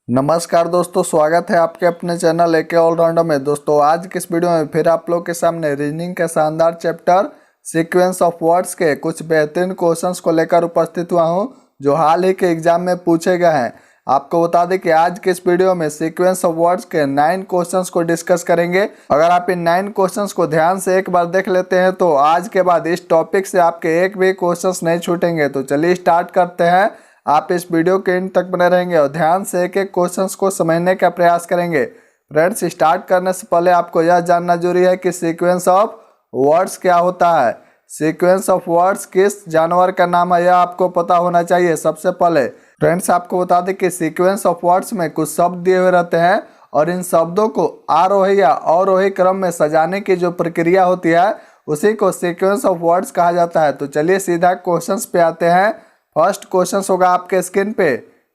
नमस्कार दोस्तों, स्वागत है आपके अपने चैनल एके ऑलराउंडर में। दोस्तों आज के इस वीडियो में फिर आप लोग के सामने रीजनिंग के शानदार चैप्टर सीक्वेंस ऑफ वर्ड्स के कुछ बेहतरीन क्वेश्चंस को लेकर उपस्थित हुआ हूं, जो हाल ही के एग्जाम में पूछे गए हैं। आपको बता दें कि आज के इस वीडियो में सीक्वेंस ऑफ वर्ड्स के 9 क्वेश्चंस को डिस्कस करेंगे। अगर आप इन 9 क्वेश्चंस को ध्यान से एक बार देख लेते हैं तो आज के बाद इस टॉपिक से आपके एक भी क्वेश्चंस नहीं छूटेंगे। तो चलिए स्टार्ट करते हैं। आप इस वीडियो के एंड तक बने रहेंगे और ध्यान से एक एक क्वेश्चंस को समझने का प्रयास करेंगे। फ्रेंड्स, स्टार्ट करने से पहले आपको यह जानना जरूरी है कि सीक्वेंस ऑफ वर्ड्स क्या होता है। सीक्वेंस ऑफ वर्ड्स किस जानवर का नाम है, यह आपको पता होना चाहिए। सबसे पहले फ्रेंड्स आपको बता दें कि सीक्वेंस ऑफ वर्ड्स में कुछ शब्द दिए हुए रहते हैं और इन शब्दों को आरोही या अवरोही क्रम में सजाने की जो प्रक्रिया होती है उसी को सीक्वेंस ऑफ वर्ड्स कहा जाता है। तो चलिए सीधा क्वेश्चंस पे आते हैं। फर्स्ट क्वेश्चन होगा आपके स्क्रीन पे।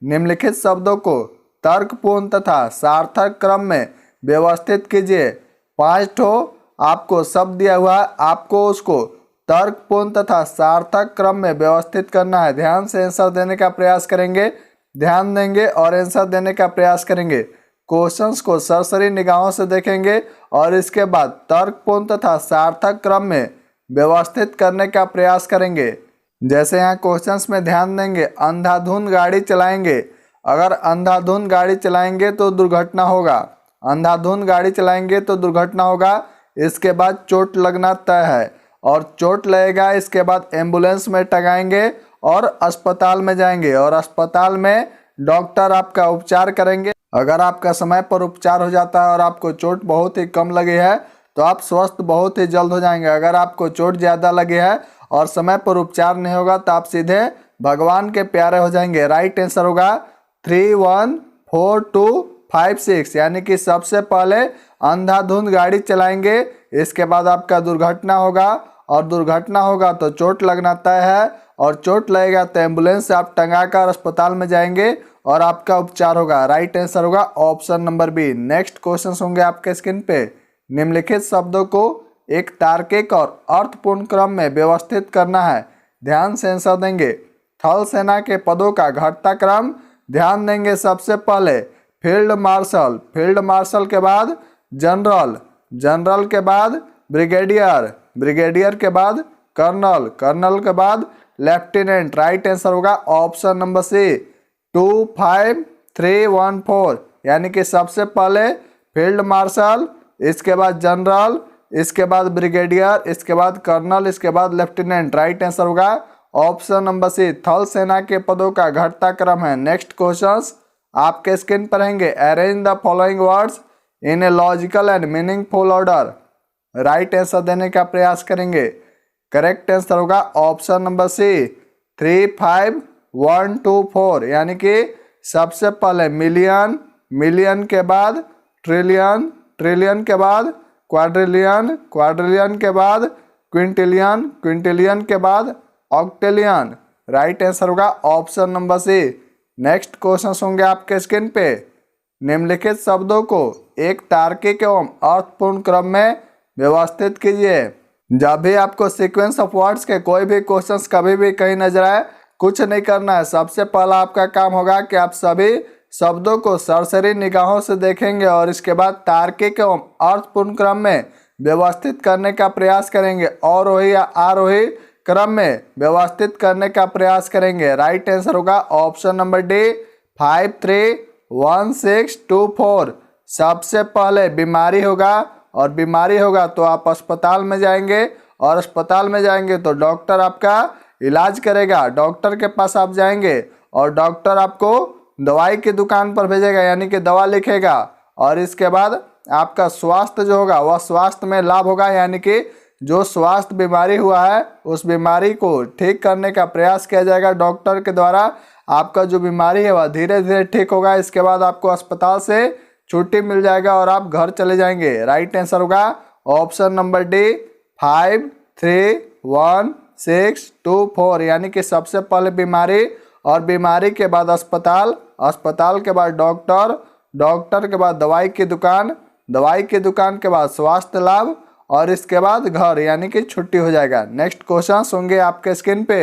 निम्नलिखित शब्दों को तर्कपूर्ण तथा सार्थक क्रम में व्यवस्थित कीजिए। 5 ठो आपको शब्द दिया हुआ है, आपको उसको तर्कपूर्ण तथा सार्थक क्रम में व्यवस्थित करना है। ध्यान से आंसर देने का प्रयास करेंगे, ध्यान देंगे और आंसर देने का प्रयास करेंगे। क्वेश्चंस को सरसरी निगाहों से देखेंगे और इसके बाद तर्कपूर्ण तथा सार्थक क्रम में व्यवस्थित करने का प्रयास करेंगे। जैसे यहाँ क्वेश्चंस में ध्यान देंगे, अंधाधुंध गाड़ी चलाएंगे। अगर अंधाधुंध गाड़ी चलाएंगे तो दुर्घटना होगा, अंधाधुंध गाड़ी चलाएंगे तो दुर्घटना होगा। इसके बाद चोट लगना तय है और चोट लगेगा, इसके बाद एम्बुलेंस में टंगाएंगे और अस्पताल में जाएंगे और अस्पताल में डॉक्टर आपका उपचार करेंगे। अगर आपका समय पर उपचार हो जाता है और आपको चोट बहुत ही कम लगी है तो आप स्वस्थ बहुत ही जल्द हो जाएंगे। अगर आपको चोट ज़्यादा लगी है और समय पर उपचार नहीं होगा तो आप सीधे भगवान के प्यारे हो जाएंगे। राइट आंसर होगा 3, 1, 4, 2, 5, 6, यानी कि सबसे पहले अंधाधुंध गाड़ी चलाएंगे, इसके बाद आपका दुर्घटना होगा और दुर्घटना होगा तो चोट लगना तय है और चोट लगेगा तो एम्बुलेंस से आप टंगा कर अस्पताल में जाएंगे और आपका उपचार होगा। राइट आंसर होगा option number B. Next question होंगे आपके स्क्रीन पे। निम्नलिखित शब्दों को एक तार्किक और अर्थपूर्ण क्रम में व्यवस्थित करना है। ध्यान से आंसर देंगे। थल सेना के पदों का घटता क्रम, ध्यान देंगे सबसे पहले फील्ड मार्शल, फील्ड मार्शल के बाद जनरल, जनरल के बाद ब्रिगेडियर, ब्रिगेडियर के बाद कर्नल, कर्नल के बाद लेफ्टिनेंट। राइट आंसर होगा ऑप्शन नंबर सी 2, 5, 3, 1, 4, यानी कि सबसे पहले फील्ड मार्शल, इसके बाद जनरल, इसके बाद ब्रिगेडियर, इसके बाद कर्नल, इसके बाद लेफ्टिनेंट। राइट आंसर होगा ऑप्शन नंबर सी, थल सेना के पदों का घटता क्रम है। नेक्स्ट क्वेश्चंस आपके स्क्रीन पर रहेंगे। Arrange the following words in a logical and meaningful order. Right answer देने का प्रयास करेंगे। करेक्ट आंसर होगा ऑप्शन नंबर सी 3, 5, 1, 2, 4, यानी कि सबसे पहले मिलियन, मिलियन के बाद ट्रिलियन, ट्रिलियन के बाद क्वाड्रिलियन, क्वाड्रिलियन के बाद क्विंटिलियन, क्विंटिलियन के बाद ऑक्टेलियन। राइट आंसर होगा option number C. Next question होंगे आपके स्क्रीन पे। निम्नलिखित शब्दों को एक तार्किक एवं अर्थपूर्ण क्रम में व्यवस्थित कीजिए। जब भी आपको सीक्वेंस ऑफ वर्ड्स के कोई भी क्वेश्चंस कभी भी कहीं नजर आए, कुछ नहीं करना है। सबसे पहला आपका काम होगा कि आप सभी शब्दों को सरसरी निगाहों से देखेंगे और इसके बाद तार्किक एवं अर्थपूर्ण क्रम में व्यवस्थित करने का प्रयास करेंगे, अवरोही या आरोही क्रम में व्यवस्थित करने का प्रयास करेंगे। राइट आंसर होगा ऑप्शन नंबर डी 5, 3, 1, 6, 2, 4। सबसे पहले बीमारी होगा और बीमारी होगा तो आप अस्पताल में जाएंगे और अस्पताल में जाएंगे तो डॉक्टर आपका इलाज करेगा। डॉक्टर के पास आप जाएंगे और डॉक्टर आपको दवाई की दुकान पर भेजेगा, यानी कि दवा लिखेगा और इसके बाद आपका स्वास्थ्य जो होगा वह स्वास्थ्य में लाभ होगा, यानी कि जो स्वास्थ्य बीमारी हुआ है उस बीमारी को ठीक करने का प्रयास किया जाएगा डॉक्टर के द्वारा। आपका जो बीमारी है वह धीरे धीरे ठीक होगा। इसके बाद आपको अस्पताल से छुट्टी मिल जाएगा और आप घर चले जाएंगे। राइट आंसर होगा ऑप्शन नंबर डी 5, 3, 1, 6, 2, 4, यानी कि सबसे पहले बीमारी और बीमारी के बाद अस्पताल, अस्पताल के बाद डॉक्टर, डॉक्टर के बाद दवाई की दुकान, दवाई की दुकान के बाद स्वास्थ्य लाभ और इसके बाद घर, यानी कि छुट्टी हो जाएगा। नेक्स्ट क्वेश्चन होंगे आपके स्क्रीन पे।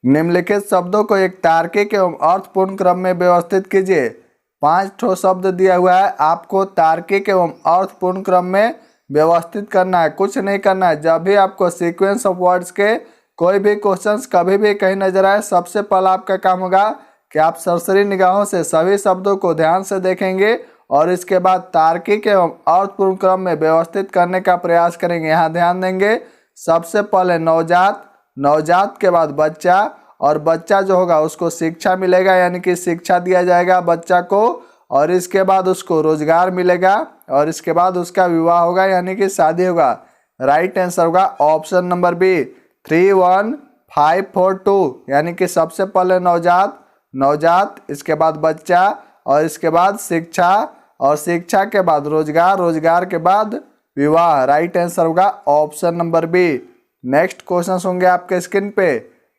निम्नलिखित शब्दों को एक तार्किक एवं अर्थपूर्ण क्रम में व्यवस्थित कीजिए। 5 ठो शब्द दिया हुआ है, आपको तार्किक एवं अर्थपूर्ण क्रम में व्यवस्थित करना है, कुछ नहीं करना है। जब भी आपको सीक्वेंस ऑफ वर्ड्स के कोई भी क्वेश्चंस कभी भी कहीं नजर आए, सबसे पहला आपका काम होगा कि आप सरसरी निगाहों से सभी शब्दों को ध्यान से देखेंगे और इसके बाद तार्किक एवं अर्थपूर्ण क्रम में व्यवस्थित करने का प्रयास करेंगे। यहाँ ध्यान देंगे, सबसे पहले नवजात, नवजात के बाद बच्चा, और बच्चा जो होगा उसको शिक्षा मिलेगा, यानी कि शिक्षा दिया जाएगा बच्चा को, और इसके बाद उसको रोजगार मिलेगा, और इसके बाद उसका विवाह होगा यानी कि शादी होगा। राइट आंसर होगा ऑप्शन नंबर बी 3 1 5 4 2, यानी कि सबसे पहले नवजात, नवजात, इसके बाद बच्चा, और इसके बाद शिक्षा, और शिक्षा के बाद रोजगार, रोजगार के बाद विवाह। राइट आंसर होगा option number B. Next question होंगे आपके स्क्रीन पे।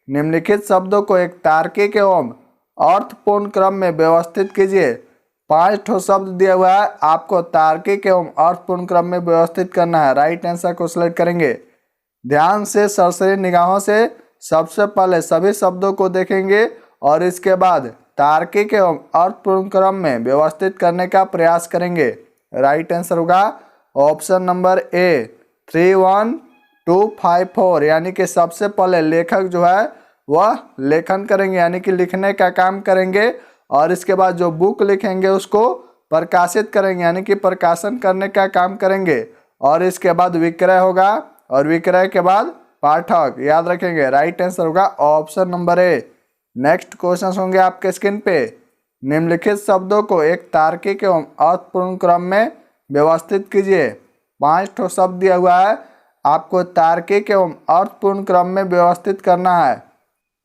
निम्नलिखित शब्दों को एक तार्किक एवं अर्थपूर्ण क्रम में व्यवस्थित कीजिए। 5 ठो शब्द दिया हुआ है, आपको तार्किक एवं अर्थपूर्ण क्रम में व्यवस्थित करना है। राइट आंसर को सिलेक्ट करेंगे। ध्यान से सरसरी निगाहों से सबसे पहले सभी शब्दों को देखेंगे और इसके बाद तार्किक एवं अर्थपूर्ण क्रम में व्यवस्थित करने का प्रयास करेंगे। राइट आंसर होगा ऑप्शन नंबर ए 3 1 2 5 4, यानी कि सबसे पहले लेखक जो है वह लेखन करेंगे, यानी कि लिखने का काम करेंगे, और इसके बाद जो बुक लिखेंगे उसको प्रकाशित करेंगे, यानी कि प्रकाशन करने का काम करेंगे, और इसके बाद विक्रय होगा, और विक्रय के बाद पाठक। याद रखेंगे। राइट आंसर होगा option number A. Next question होंगे आपके स्क्रीन पे। निम्नलिखित शब्दों को एक तार्किक एवं अर्थपूर्ण क्रम में व्यवस्थित कीजिए। 5 ठो शब्द दिया हुआ है, आपको तार्किक एवं अर्थपूर्ण क्रम में व्यवस्थित करना है।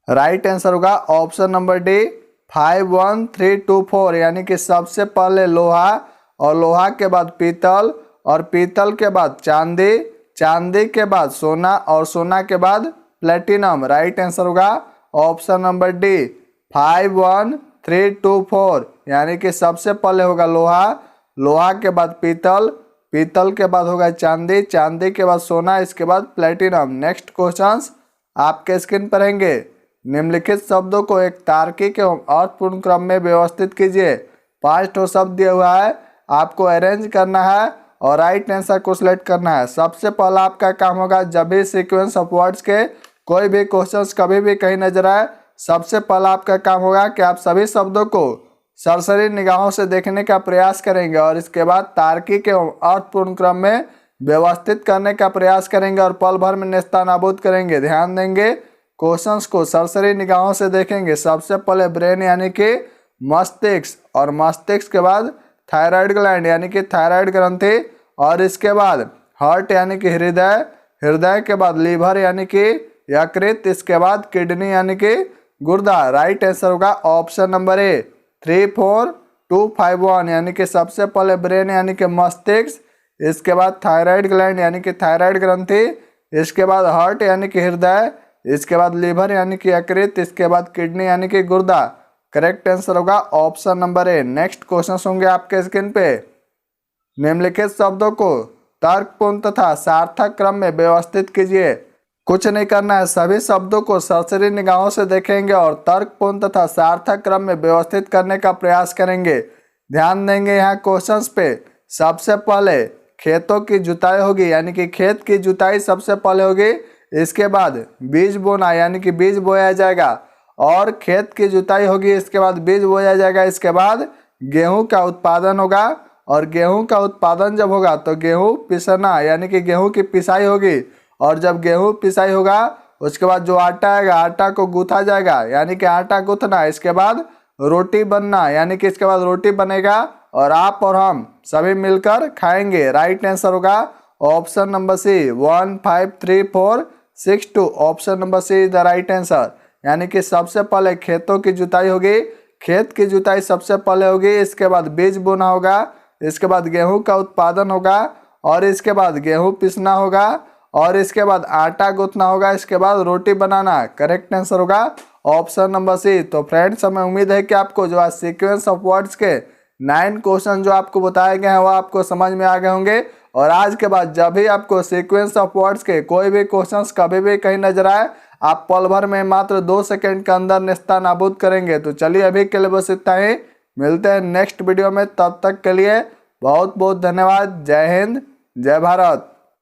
राइट आंसर होगा ऑप्शन नंबर डी 5 1 3 2 4, यानी कि सबसे पहले लोहा, और लोहा के बाद पीतल, और पीतल के बाद चांदी, चांदी के बाद सोना, और सोना के बाद प्लेटिनम। राइट आंसर होगा ऑप्शन नंबर डी 5 1 3 2 4, यानी कि सबसे पहले होगा लोहा, लोहा के बाद पीतल, पीतल के बाद होगा चांदी, चांदी के बाद सोना, इसके बाद प्लेटिनम। नेक्स्ट क्वेश्चंस आपके स्क्रीन पर रहेंगे। निम्नलिखित शब्दों को एक तार्किक एवं अर्थपूर्ण क्रम में व्यवस्थित कीजिए। 5 ठो शब्द दिया हुआ है, आपको अरेंज करना है और राइट आंसर को सिलेक्ट करना है। सबसे पहला आपका काम होगा, जब भी सीक्वेंस ऑफ वर्ड्स के कोई भी क्वेश्चंस कभी भी कहीं नजर आए, सबसे पहला आपका काम होगा कि आप सभी शब्दों को सरसरी निगाहों से देखने का प्रयास करेंगे और इसके बाद तार्किक एवं अर्थपूर्ण क्रम में व्यवस्थित करने का प्रयास करेंगे और पल भर में नेस्तनाबूद करेंगे। ध्यान देंगे, क्वेश्चंस को सरसरी निगाहों से देखेंगे। सबसे पहले ब्रेन यानी कि मस्तिष्क, और मस्तिष्क के बाद थायराइड ग्लैंड यानी कि थायराइड ग्रंथि, और इसके बाद हार्ट यानी कि हृदय, हृदय के बाद लीवर यानी कि यकृत, इसके बाद किडनी यानी कि गुर्दा। राइट आंसर होगा ऑप्शन नंबर ए 3 4 2 5 1, यानी कि सबसे पहले ब्रेन यानी कि मस्तिष्क, इसके बाद थायराइड ग्लैंड यानी कि थायराइड ग्रंथि, इसके बाद हार्ट यानी कि हृदय, इसके बाद लीवर यानी कि यकृत, इसके बाद किडनी यानी कि गुर्दा। करेक्ट आंसर होगा option number A. Next question होंगे आपके स्क्रीन पे। निम्नलिखित शब्दों को तर्कपूर्ण तथा सार्थक क्रम में व्यवस्थित कीजिए। कुछ नहीं करना है, सभी शब्दों को सरसरी निगाहों से देखेंगे और तर्कपूर्ण तथा सार्थक क्रम में व्यवस्थित करने का प्रयास करेंगे। ध्यान देंगे यहाँ क्वेश्चंस पे। सबसे पहले खेतों की जुताई होगी, यानी कि खेत की जुताई सबसे पहले होगी, इसके बाद बीज बोना यानी कि बीज बोया जाएगा, और खेत की जुताई होगी, इसके बाद बीज बोया जाएगा, इसके बाद गेहूं का उत्पादन होगा, और गेहूं का उत्पादन जब होगा तो गेहूं पिसना यानी कि गेहूं की पिसाई होगी, और जब गेहूं पिसाई होगा उसके बाद जो आटा आएगा, आटा को गूंथा जाएगा यानी कि आटा गूंथना, इसके बाद रोटी बनना यानी कि इसके बाद रोटी बनेगा और आप और हम सभी मिलकर खाएंगे। राइट आंसर होगा option number C 1 5 3 4 6 2, option number C is the right answer. यानी कि सबसे पहले खेतों की जुताई होगी, खेत की जुताई सबसे पहले होगी, इसके बाद बीज बोना होगा, इसके बाद गेहूं का उत्पादन होगा, और इसके बाद गेहूं पिसना होगा, और इसके बाद आटा गूंथना होगा, इसके बाद रोटी बनाना। करेक्ट आंसर होगा ऑप्शन नंबर सी। तो फ्रेंड्स, हमें उम्मीद है कि आपको जो आज सीक्वेंस ऑफ वर्ड्स के 9 क्वेश्चन जो आपको बताए गए हैं वो आपको समझ में आ गए होंगे, और आज के बाद जब भी आपको सीक्वेंस ऑफ वर्ड्स के कोई भी क्वेश्चंस कभी भी कहीं नजर आए, आप पल भर में मात्र 2 सेकंड के अंदर नेस्तनाबूद करेंगे। तो चलिए अभी के लिए बस इतना ही। मिलते हैं नेक्स्ट वीडियो में, तब तक के लिए बहुत बहुत धन्यवाद। जय हिंद, जय भारत।